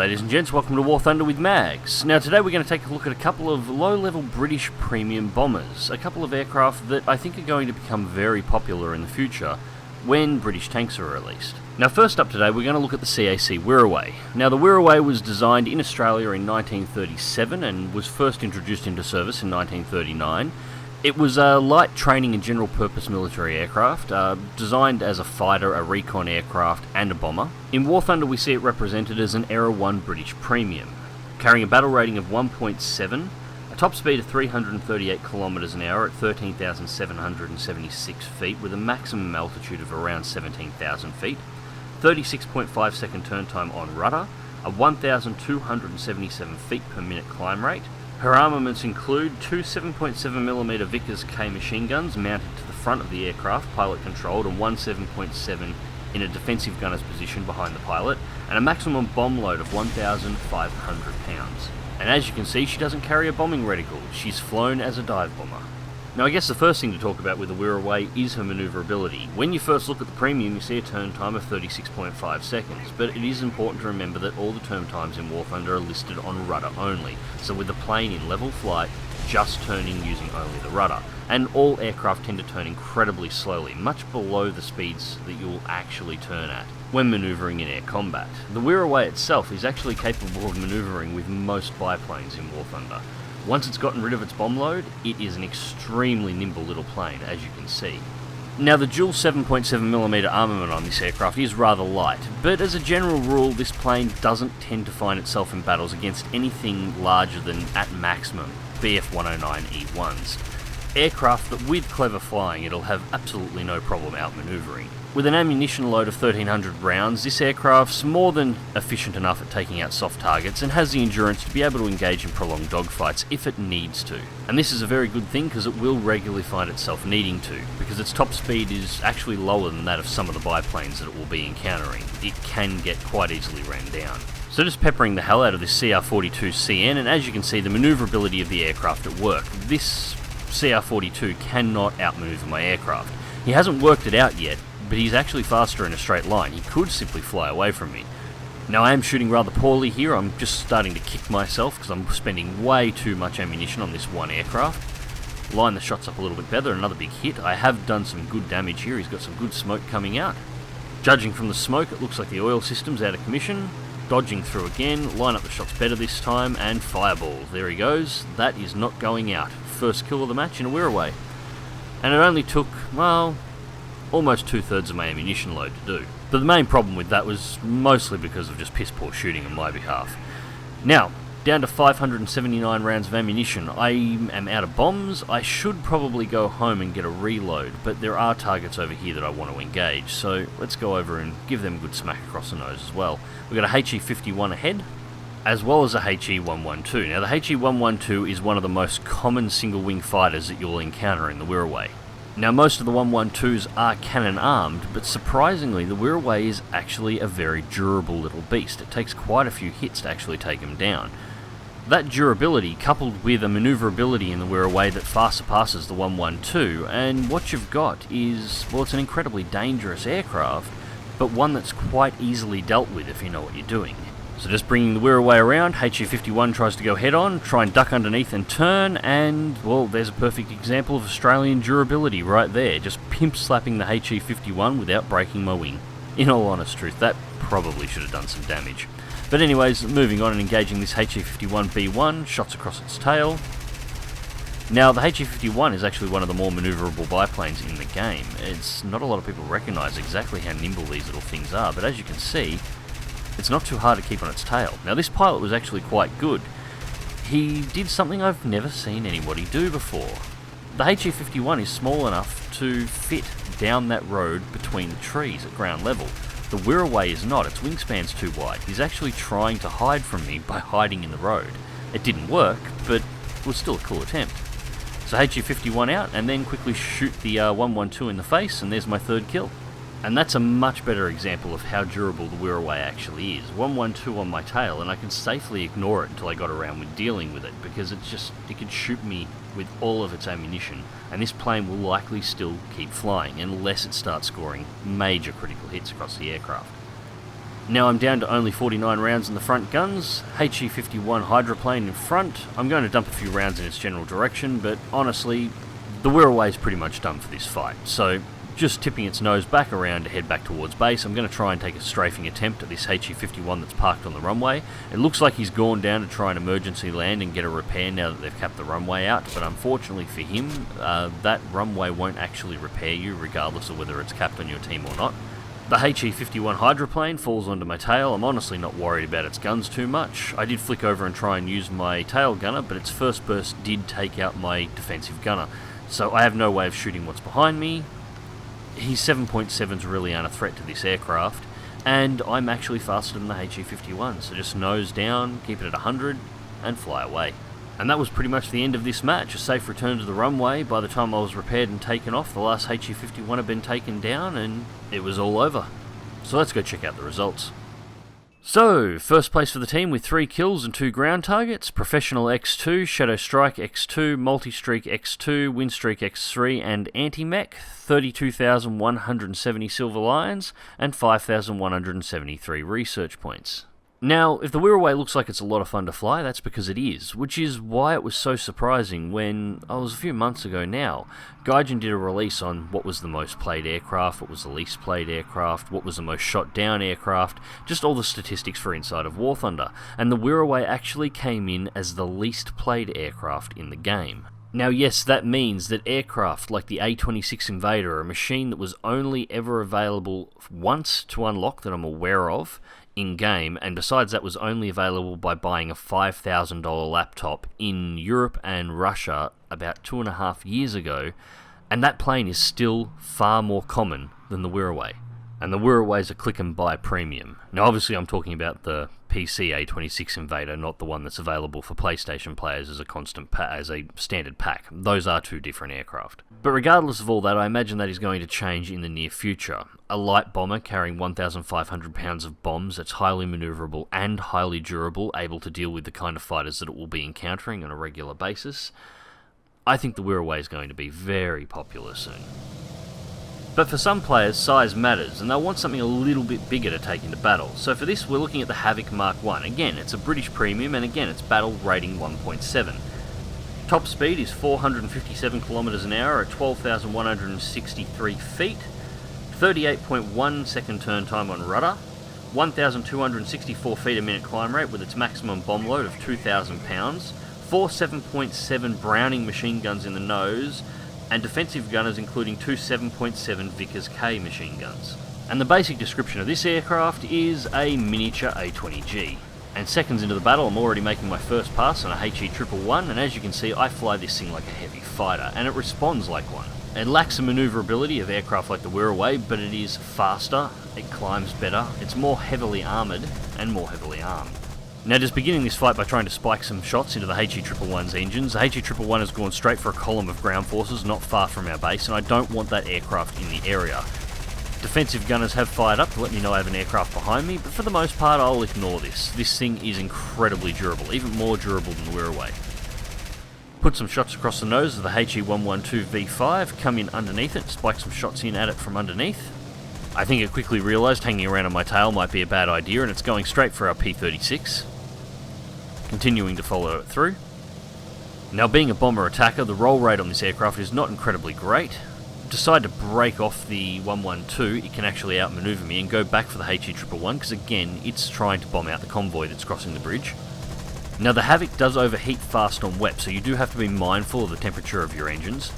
ladies and gents, welcome to War Thunder with Mags. Now today we're going to take a look at a couple of low-level British premium bombers, a couple of aircraft that I think are going to become very popular in the future when British tanks are released. Now first up today we're going to look at the CAC Wirraway. Now the Wirraway was designed in Australia in 1937 and was first introduced into service in 1939. It was a light training and general purpose military aircraft, designed as a fighter, a recon aircraft and a bomber. In War Thunder we see it represented as an Era 1 British premium, carrying a battle rating of 1.7, a top speed of 338 km an hour at 13,776 feet with a maximum altitude of around 17,000 feet, 36.5 second turn time on rudder, a 1,277 feet per minute climb rate. Her armaments include two 7.7mm Vickers K machine guns mounted to the front of the aircraft, pilot controlled, and one 7.7 in a defensive gunner's position behind the pilot, and a maximum bomb load of 1,500 pounds. And as you can see, she doesn't carry a bombing reticle, she's flown as a dive bomber. Now I guess the first thing to talk about with the Wirraway is her manoeuvrability. When you first look at the premium you see a turn time of 36.5 seconds, but it is important to remember that all the turn times in War Thunder are listed on rudder only, so with the plane in level flight, just turning using only the rudder. And all aircraft tend to turn incredibly slowly, much below the speeds that you will actually turn at when manoeuvring in air combat. The Wirraway itself is actually capable of manoeuvring with most biplanes in War Thunder. Once it's gotten rid of its bomb load, it is an extremely nimble little plane, as you can see. Now the dual 7.7mm armament on this aircraft is rather light, but as a general rule this plane doesn't tend to find itself in battles against anything larger than, at maximum, Bf-109E1s. Aircraft that with clever flying it'll have absolutely no problem outmanoeuvring. With an ammunition load of 1,300 rounds, this aircraft's more than efficient enough at taking out soft targets and has the endurance to be able to engage in prolonged dogfights if it needs to. And this is a very good thing because it will regularly find itself needing to, because its top speed is actually lower than that of some of the biplanes that it will be encountering. It can get quite easily ran down. So just peppering the hell out of this CR-42CN, and as you can see the manoeuvrability of the aircraft at work. This CR-42 cannot outmaneuver my aircraft. He hasn't worked it out yet, but he's actually faster in a straight line. He could simply fly away from me. Now I am shooting rather poorly here, I'm just starting to kick myself because I'm spending way too much ammunition on this one aircraft. Line the shots up a little bit better, another big hit. I have done some good damage here, he's got some good smoke coming out. Judging from the smoke it looks like the oil system's out of commission. Dodging through again, line up the shots better this time, and fireball. There he goes, that is not going out. First kill of the match in a Wirraway. And it only took, well, almost 2/3 of my ammunition load to do. But the main problem with that was mostly because of just piss poor shooting on my behalf. Now, down to 579 rounds of ammunition. I am out of bombs. I should probably go home and get a reload, but there are targets over here that I want to engage, so let's go over and give them a good smack across the nose as well. We've got a HE-51 ahead, as well as a HE-112. Now the HE-112 is one of the most common single-wing fighters that you'll encounter in the Wirraway. Now most of the 112s are cannon armed, but surprisingly the Wirraway is actually a very durable little beast. It takes quite a few hits to actually take him down. That durability coupled with a manoeuvrability in the Wirraway that far surpasses the 112, and what you've got is, well, it's an incredibly dangerous aircraft, but one that's quite easily dealt with if you know what you're doing. So just bringing the Wirraway around, HE-51 tries to go head on, try and duck underneath and turn, and, well, there's a perfect example of Australian durability right there, just pimp slapping the HE-51 without breaking my wing. In all honest truth, that probably should have done some damage. But anyways, moving on and engaging this HE-51B1, shots across its tail. Now, the HE-51 is actually one of the more manoeuvrable biplanes in the game. It's not a lot of people recognise exactly how nimble these little things are, but as you can see, it's not too hard to keep on its tail. Now this pilot was actually quite good. He did something I've never seen anybody do before. The HE-51 is small enough to fit down that road between the trees at ground level. The Wirraway is not, its wingspan's too wide. He's actually trying to hide from me by hiding in the road. It didn't work, but it was still a cool attempt. So HE-51 out, and then quickly shoot the 112 in the face, and there's my third kill. And that's a much better example of how durable the Wirraway actually is. 112 on my tail, and I can safely ignore it until I got around with dealing with it, because it could shoot me with all of its ammunition, and this plane will likely still keep flying unless it starts scoring major critical hits across the aircraft. Now I'm down to only 49 rounds in the front guns, HE-51 hydroplane in front. I'm going to dump a few rounds in its general direction, but honestly, the Wirraway is pretty much done for this fight, so just tipping its nose back around to head back towards base. I'm going to try and take a strafing attempt at this HE-51 that's parked on the runway. It looks like he's gone down to try an emergency land and get a repair now that they've capped the runway out, but unfortunately for him, that runway won't actually repair you regardless of whether it's capped on your team or not. The HE-51 hydroplane falls onto my tail. I'm honestly not worried about its guns too much. I did flick over and try and use my tail gunner, but its first burst did take out my defensive gunner, so I have no way of shooting what's behind me. His 7.7's really aren't a threat to this aircraft, and I'm actually faster than the HE-51, so just nose down, keep it at 100, and fly away. And that was pretty much the end of this match, a safe return to the runway. By the time I was repaired and taken off, the last HE-51 had been taken down, and it was all over. So let's go check out the results. So, first place for the team with 3 kills and 2 ground targets, Professional X2, Shadow Strike X2, Multi-Streak X2, Windstreak X3 and Anti-Mech, 32,170 Silver Lions and 5,173 research points. Now, if the Wirraway looks like it's a lot of fun to fly, that's because it is, which is why it was so surprising when, it was a few months ago now, Gaijin did a release on what was the most played aircraft, what was the least played aircraft, what was the most shot down aircraft, just all the statistics for Inside of War Thunder, and the Wirraway actually came in as the least played aircraft in the game. Now yes, that means that aircraft like the A-26 Invader, a machine that was only ever available once to unlock that I'm aware of, in-game, and besides that was only available by buying a $5,000 laptop in Europe and Russia about 2.5 years ago, and that plane is still far more common than the Wirraway. And the Wirraway is a click and buy premium. Now obviously I'm talking about the PC A26 Invader, not the one that's available for PlayStation players as a as a standard pack. Those are 2 different aircraft. But regardless of all that, I imagine that is going to change in the near future. A light bomber carrying 1,500 pounds of bombs that's highly maneuverable and highly durable, able to deal with the kind of fighters that it will be encountering on a regular basis. I think the Wirraway is going to be very popular soon. But for some players, size matters, and they'll want something a little bit bigger to take into battle. So for this, we're looking at the Havoc Mark I. Again, it's a British premium, and again, it's battle rating 1.7. Top speed is 457 kilometers an hour at 12,163 feet, 38.1 second turn time on rudder, 1,264 feet a minute climb rate with its maximum bomb load of 2,000 pounds, 4 7.7 Browning machine guns in the nose, and defensive gunners including 2 7.7 Vickers K machine guns. And the basic description of this aircraft is a miniature A-20G. And seconds into the battle, I'm already making my first pass on a HE-111, and as you can see, I fly this thing like a heavy fighter, and it responds like one. It lacks the manoeuvrability of aircraft like the Wirraway, but it is faster, it climbs better, it's more heavily armoured, and more heavily armed. Now, just beginning this fight by trying to spike some shots into the HE-111's engines, the HE-111 has gone straight for a column of ground forces not far from our base, and I don't want that aircraft in the area. Defensive gunners have fired up to let me know I have an aircraft behind me, but for the most part I'll ignore this. This thing is incredibly durable, even more durable than the Wirraway. Put some shots across the nose of the HE-112 V5, come in underneath it, spike some shots in at it from underneath. I think it quickly realised hanging around on my tail might be a bad idea, and it's going straight for our P-36. Continuing to follow it through. Now, being a bomber attacker, the roll rate on this aircraft is not incredibly great. Decide to break off the 112, it can actually outmaneuver me and go back for the HE-111 because again, it's trying to bomb out the convoy that's crossing the bridge. Now the Havoc does overheat fast on wet, so you do have to be mindful of the temperature of your engines.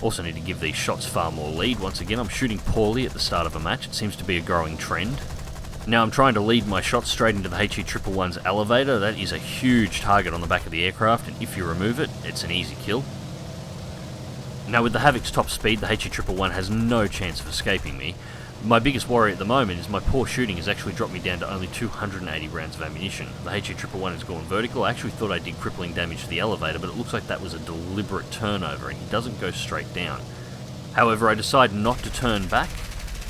Also need to give these shots far more lead. Once again, I'm shooting poorly at the start of a match, it seems to be a growing trend. Now I'm trying to lead my shots straight into the HE-111's elevator. That is a huge target on the back of the aircraft, and if you remove it, it's an easy kill. Now with the Havoc's top speed, the HE-111 has no chance of escaping me. My biggest worry at the moment is my poor shooting has actually dropped me down to only 280 rounds of ammunition. The HE-111 has gone vertical. I actually thought I did crippling damage to the elevator, but it looks like that was a deliberate turnover, and he doesn't go straight down. However, I decide not to turn back,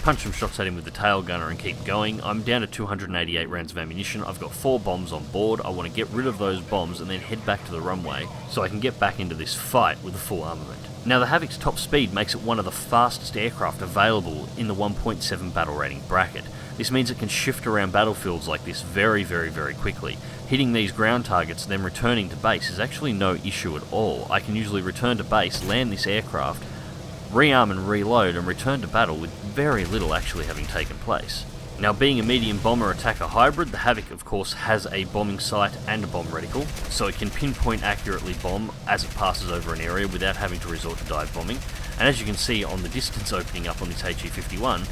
punch some shots at him with the tail gunner and keep going. I'm down to 288 rounds of ammunition. I've got 4 bombs on board. I want to get rid of those bombs and then head back to the runway so I can get back into this fight with a full armament. Now the Havoc's top speed makes it one of the fastest aircraft available in the 1.7 battle rating bracket. This means it can shift around battlefields like this very quickly. Hitting these ground targets and then returning to base is actually no issue at all. I can usually return to base, land this aircraft, rearm and reload, and return to battle with very little actually having taken place. Now, being a medium bomber attacker hybrid, the Havoc of course has a bombing sight and a bomb reticle, so it can pinpoint accurately bomb as it passes over an area without having to resort to dive bombing. And as you can see on the distance opening up on this HE-51,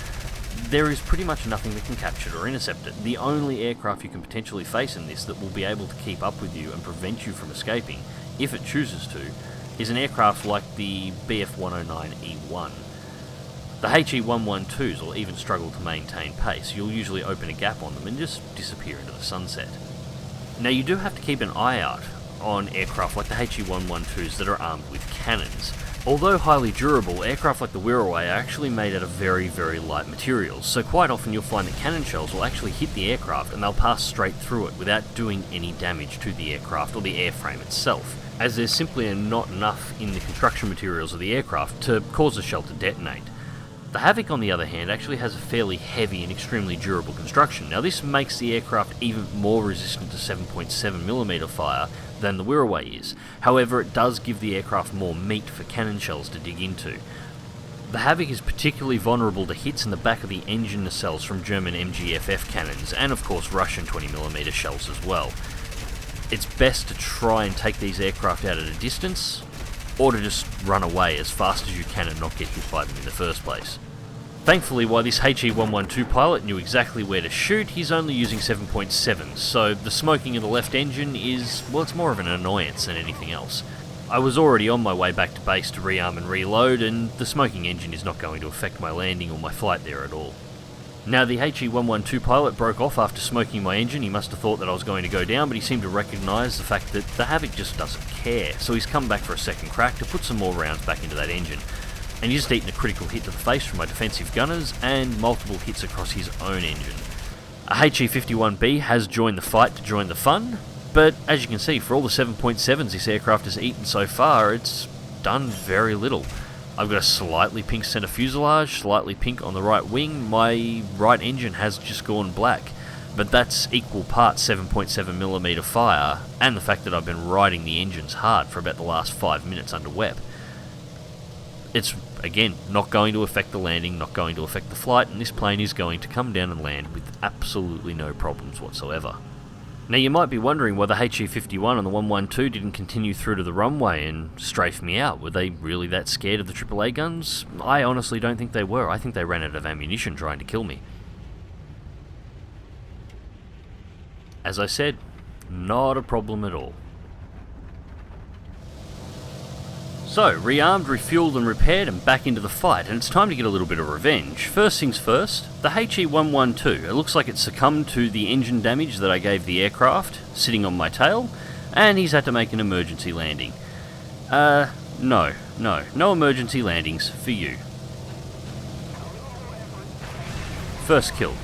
there is pretty much nothing that can capture it or intercept it. The only aircraft you can potentially face in this that will be able to keep up with you and prevent you from escaping, if it chooses to, is an aircraft like the Bf-109E1. The HE-112s will even struggle to maintain pace. You'll usually open a gap on them and just disappear into the sunset. Now, you do have to keep an eye out on aircraft like the HE-112s that are armed with cannons. Although highly durable, aircraft like the Wirraway are actually made out of very light materials, so quite often you'll find that cannon shells will actually hit the aircraft and they'll pass straight through it without doing any damage to the aircraft or the airframe itself, as there's simply not enough in the construction materials of the aircraft to cause the shell to detonate. The Havoc, on the other hand, actually has a fairly heavy and extremely durable construction. Now, this makes the aircraft even more resistant to 7.7mm fire than the Wirraway is. However, it does give the aircraft more meat for cannon shells to dig into. The Havoc is particularly vulnerable to hits in the back of the engine nacelles from German Mk.I FF cannons, and of course Russian 20mm shells as well. It's best to try and take these aircraft out at a distance, or to just run away as fast as you can and not get hit by them in the first place. Thankfully, while this HE-112 pilot knew exactly where to shoot, he's only using 7.7, so the smoking of the left engine is, well, it's more of an annoyance than anything else. I was already on my way back to base to rearm and reload, and the smoking engine is not going to affect my landing or my flight there at all. Now, the HE-112 pilot broke off after smoking my engine. He must have thought that I was going to go down, but he seemed to recognise the fact that the Havoc just doesn't care, so he's come back for a second crack to put some more rounds back into that engine. And he's just eaten a critical hit to the face from my defensive gunners, and multiple hits across his own engine. A HE-51B has joined the fight to join the fun, but as you can see, for all the 7.7s this aircraft has eaten so far, it's done very little. I've got a slightly pink centre fuselage, slightly pink on the right wing. My right engine has just gone black, but that's equal parts 7.7mm fire and the fact that I've been riding the engines hard for about the last 5 minutes under WEP. It's, again, not going to affect the landing, not going to affect the flight, and this plane is going to come down and land with absolutely no problems whatsoever. Now, you might be wondering why the HE-51 and the 112 didn't continue through to the runway and strafe me out. Were they really that scared of the AAA guns? I honestly don't think they were. I think they ran out of ammunition trying to kill me. As I said, not a problem at all. So, rearmed, refueled and repaired and back into the fight, and it's time to get a little bit of revenge. First things first, the HE-112. It looks like it succumbed to the engine damage that I gave the aircraft, sitting on my tail, and he's had to make an emergency landing. No emergency landings for you. First kill.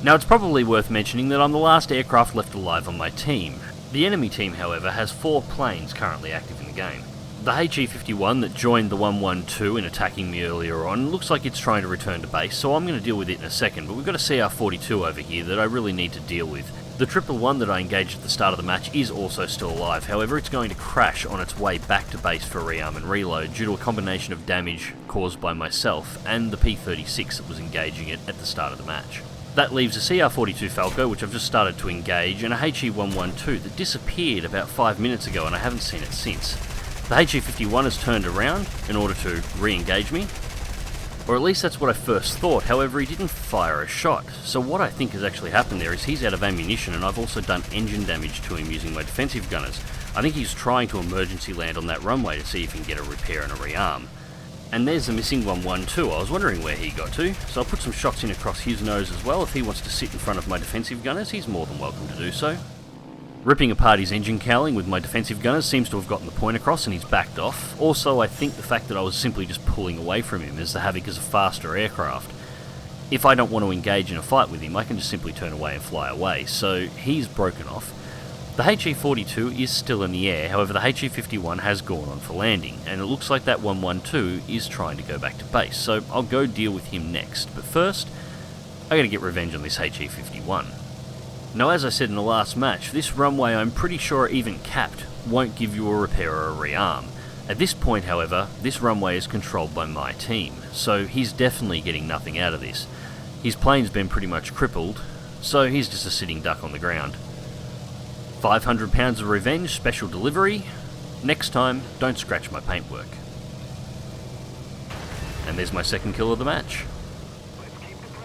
Now, it's probably worth mentioning that I'm the last aircraft left alive on my team. The enemy team, however, has 4 planes currently active in the game. The HE-51 that joined the 112 in attacking me earlier on looks like it's trying to return to base, so I'm going to deal with it in a second, but we've got a CR-42 over here that I really need to deal with. The 111 that I engaged at the start of the match is also still alive, however it's going to crash on its way back to base for rearm and reload due to a combination of damage caused by myself and the P-36 that was engaging it at the start of the match. That leaves a CR-42 Falco, which I've just started to engage, and a HE-112 that disappeared about 5 minutes ago and I haven't seen it since. The HE-51 has turned around in order to re-engage me, or at least that's what I first thought. However, he didn't fire a shot, so what I think has actually happened there is he's out of ammunition and I've also done engine damage to him using my defensive gunners. I think he's trying to emergency land on that runway to see if he can get a repair and a rearm. And there's the missing 112. I was wondering where he got to, so I'll put some shots in across his nose as well. If he wants to sit in front of my defensive gunners, he's more than welcome to do so. Ripping apart his engine cowling with my defensive gunners seems to have gotten the point across and he's backed off. Also, I think the fact that I was simply just pulling away from him as the Havoc is a faster aircraft. If I don't want to engage in a fight with him, I can just simply turn away and fly away, so he's broken off. The HE-42 is still in the air, however the HE-51 has gone on for landing, and it looks like that 112 is trying to go back to base, so I'll go deal with him next. But first, I gotta get revenge on this HE51. Now, as I said in the last match, this runway, I'm pretty sure even capped, won't give you a repair or a rearm. At this point, however, this runway is controlled by my team, so he's definitely getting nothing out of this. His plane's been pretty much crippled, so he's just a sitting duck on the ground. 500 pounds of revenge, special delivery. Next time, don't scratch my paintwork. And there's my second kill of the match.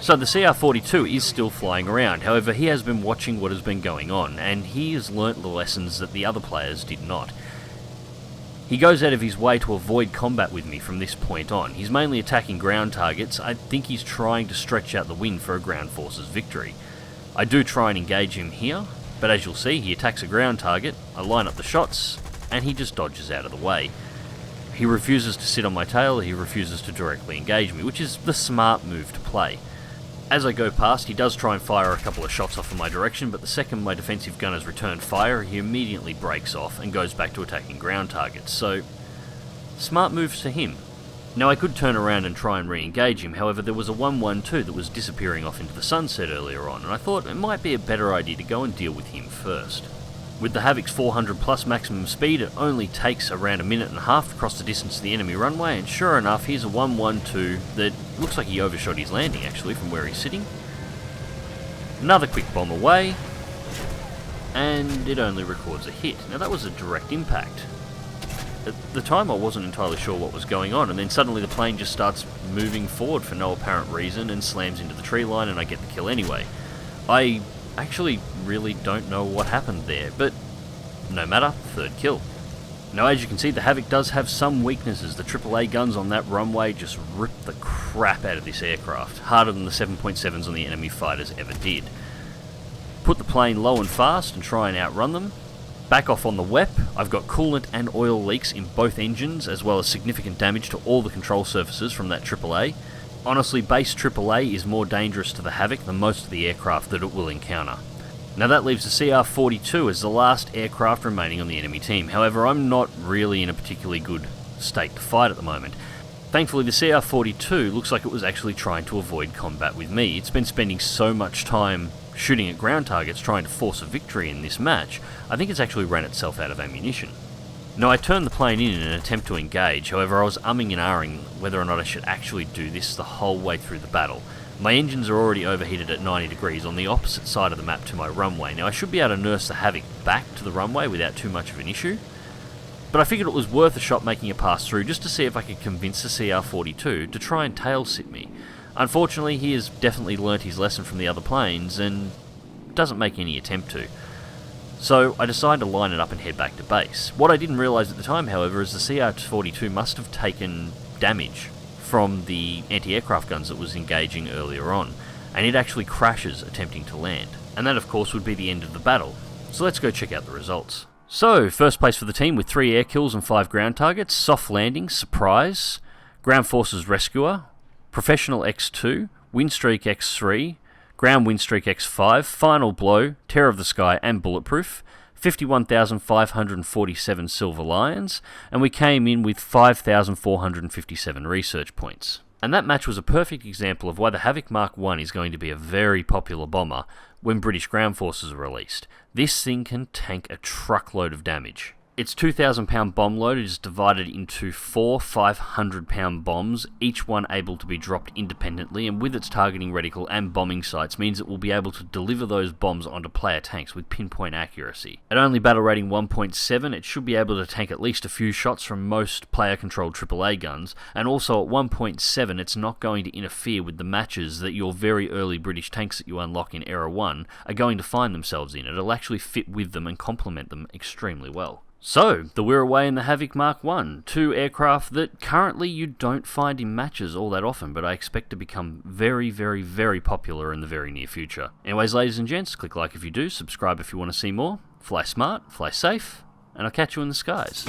So the CR42 is still flying around, however he has been watching what has been going on, and he has learnt the lessons that the other players did not. He goes out of his way to avoid combat with me from this point on. He's mainly attacking ground targets. I think he's trying to stretch out the win for a ground forces victory. I do try and engage him here, but as you'll see, he attacks a ground target, I line up the shots, and he just dodges out of the way. He refuses to sit on my tail, he refuses to directly engage me, which is the smart move to play. As I go past, he does try and fire a couple of shots off in my direction, but the second my defensive gunners return fire, he immediately breaks off and goes back to attacking ground targets, so smart moves to him. Now I could turn around and try and re-engage him, however there was a 1-1-2 that was disappearing off into the sunset earlier on, and I thought it might be a better idea to go and deal with him first. With the Havoc's 400 plus maximum speed, it only takes around a minute and a half to cross the distance to the enemy runway, and sure enough, here's a 1-1-2 that looks like he overshot his landing actually from where he's sitting. Another quick bomb away, and it only records a hit. Now that was a direct impact. At the time I wasn't entirely sure what was going on, and then suddenly the plane just starts moving forward for no apparent reason and slams into the tree line, and I get the kill anyway. I actually really don't know what happened there, but no matter, third kill. Now as you can see, the Havoc does have some weaknesses. The AAA guns on that runway just rip the crap out of this aircraft, harder than the 7.7s on the enemy fighters ever did. Put the plane low and fast and try and outrun them. Back off on the WEP, I've got coolant and oil leaks in both engines, as well as significant damage to all the control surfaces from that AAA. Honestly, base AAA is more dangerous to the Havoc than most of the aircraft that it will encounter. Now that leaves the CR42 as the last aircraft remaining on the enemy team. However, I'm not really in a particularly good state to fight at the moment. Thankfully, the CR42 looks like it was actually trying to avoid combat with me. It's been spending so much time shooting at ground targets trying to force a victory in this match, I think it's actually ran itself out of ammunition. Now I turned the plane in an attempt to engage, however I was umming and ahhing whether or not I should actually do this the whole way through the battle. My engines are already overheated at 90 degrees on the opposite side of the map to my runway. Now I should be able to nurse the Havoc back to the runway without too much of an issue, but I figured it was worth a shot making a pass through just to see if I could convince the CR42 to try and tail sit me. Unfortunately, he has definitely learnt his lesson from the other planes and doesn't make any attempt to. So I decided to line it up and head back to base. What I didn't realise at the time, however, is the CR42 must have taken damage from the anti-aircraft guns that was engaging earlier on, and it actually crashes attempting to land. And that of course would be the end of the battle. So let's go check out the results. So, first place for the team with 3 air kills and 5 ground targets, soft landing, surprise, ground forces rescuer, professional X2, win streak X3, ground win streak X5, final blow, terror of the sky and bulletproof, 51,547 silver lions, and we came in with 5,457 research points. And that match was a perfect example of why the Havoc Mark I is going to be a very popular bomber when British ground forces are released. This thing can tank a truckload of damage. Its 2,000 pound bomb load is divided into 4 500 pound bombs, each one able to be dropped independently, and with its targeting reticle and bombing sights means it will be able to deliver those bombs onto player tanks with pinpoint accuracy. At only battle rating 1.7, it should be able to tank at least a few shots from most player controlled AAA guns, and also at 1.7 it's not going to interfere with the matches that your very early British tanks that you unlock in Era 1 are going to find themselves in. It'll actually fit with them and complement them extremely well. So, the Wirraway and the Havoc Mark I, 2 aircraft that currently you don't find in matches all that often, but I expect to become very, very, very popular in the very near future. Anyways, ladies and gents, click like if you do, subscribe if you want to see more, fly smart, fly safe, and I'll catch you in the skies.